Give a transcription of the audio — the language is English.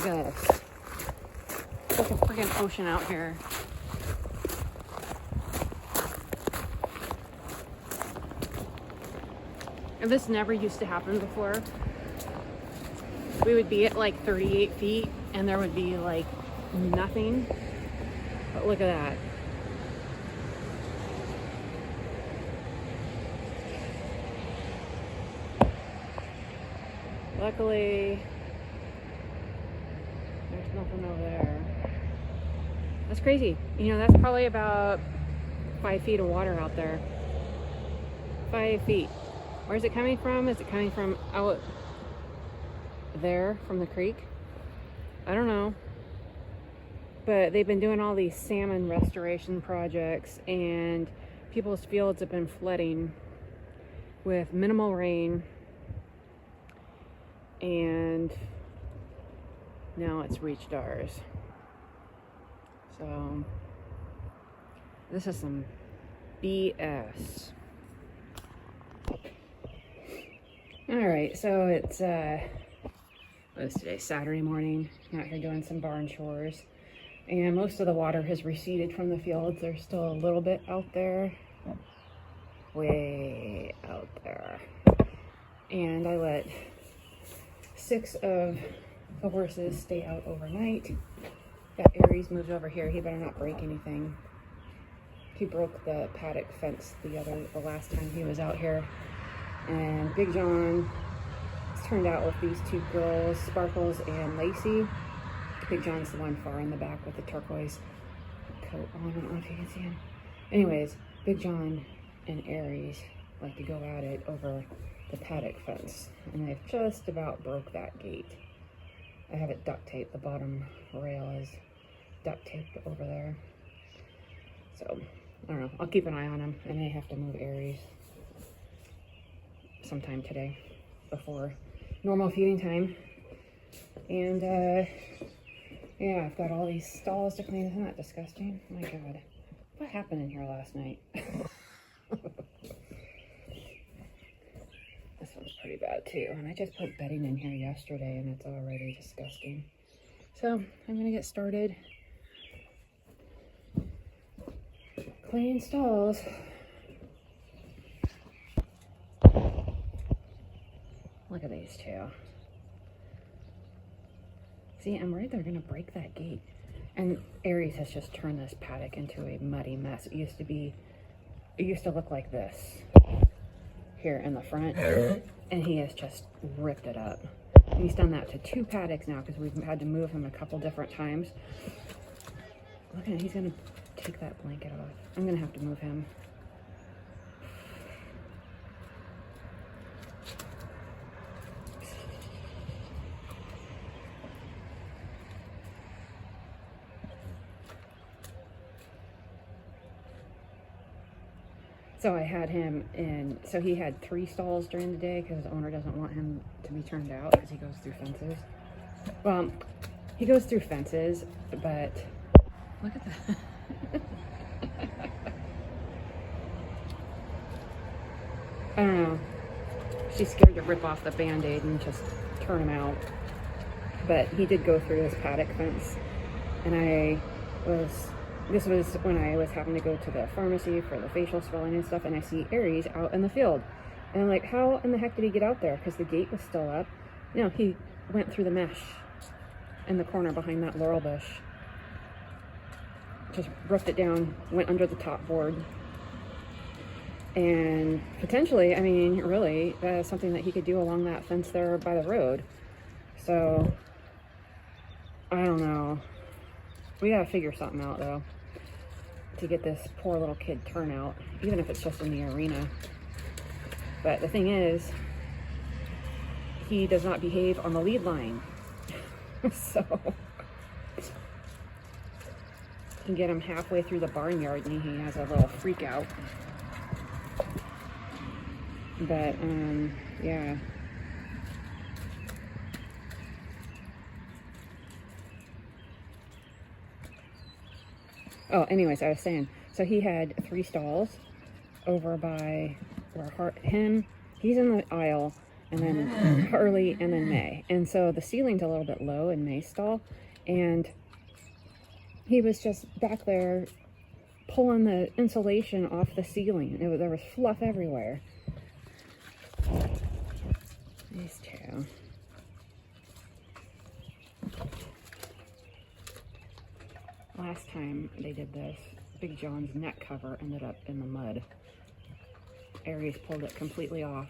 Look at this. It's like a freaking ocean out here. And this never used to happen before. We would be at like 38 feet and there would be like nothing. But look at that. Luckily, there's nothing over there. That's crazy. You know, that's probably about 5 feet of water out there. 5 feet. Where's it coming from? Is it coming from out there from the creek? I don't know. But they've been doing all these salmon restoration projects, and people's fields have been flooding with minimal rain, and now it's reached ours. So this is some BS. All right, so it's what is today? Saturday morning. I'm out here doing some barn chores, and most of the water has receded from the fields. There's still a little bit out there, way out there. And I let 6 of the horses stay out overnight. Got Aries moved over here. He better not break anything. He broke the paddock fence the last time he was out here. And Big John has turned out with these 2 girls, Sparkles and Lacey. Big John's the one far in the back with the turquoise coat on. I don't know if you can see him. Anyways, Big John and Aries like to go at it over the paddock fence, and they've just about broke that gate. I have it duct taped. The bottom rail is duct taped over there. So, I don't know. I'll keep an eye on them. I may have to move Aries sometime today before normal feeding time. And yeah, I've got all these stalls to clean. Isn't that disgusting? My God, what happened in here last night? This one's pretty bad too, and I just put bedding in here yesterday and it's already disgusting. So I'm gonna get started cleaning stalls. Look at these 2. See, I'm worried they're gonna break that gate. And Aries has just turned this paddock into a muddy mess. It used to look like this here in the front, and he has just ripped it up. And he's done that to 2 paddocks now because we've had to move him a couple different times. Look at it, he's gonna take that blanket off. I'm gonna have to move him. So I had him in, so he had 3 stalls during the day because the owner doesn't want him to be turned out because he goes through fences. Well, he goes through fences, but look at that. I don't know. She's scared to rip off the Band-Aid and just turn him out. But he did go through this paddock fence, and this was when I was having to go to the pharmacy for the facial swelling and stuff, and I see Aries out in the field. And I'm like, how in the heck did he get out there? Because the gate was still up. You know, he went through the mesh in the corner behind that laurel bush. Just ripped it down, went under the top board. And potentially, I mean, really, that is something that he could do along that fence there by the road. So, I don't know. We gotta figure something out, though, to get this poor little kid turned out, even if it's just in the arena. But the thing is, he does not behave on the lead line. So, you can get him halfway through the barnyard and he has a little freak out. But, yeah. Oh, anyways, I was saying, so he had 3 stalls over by where he's in the aisle, and then early, and then May. And so the ceiling's a little bit low in May's stall, and he was just back there pulling the insulation off the ceiling. There was fluff everywhere. These two. Last time they did this, Big John's neck cover ended up in the mud. Aries pulled it completely off.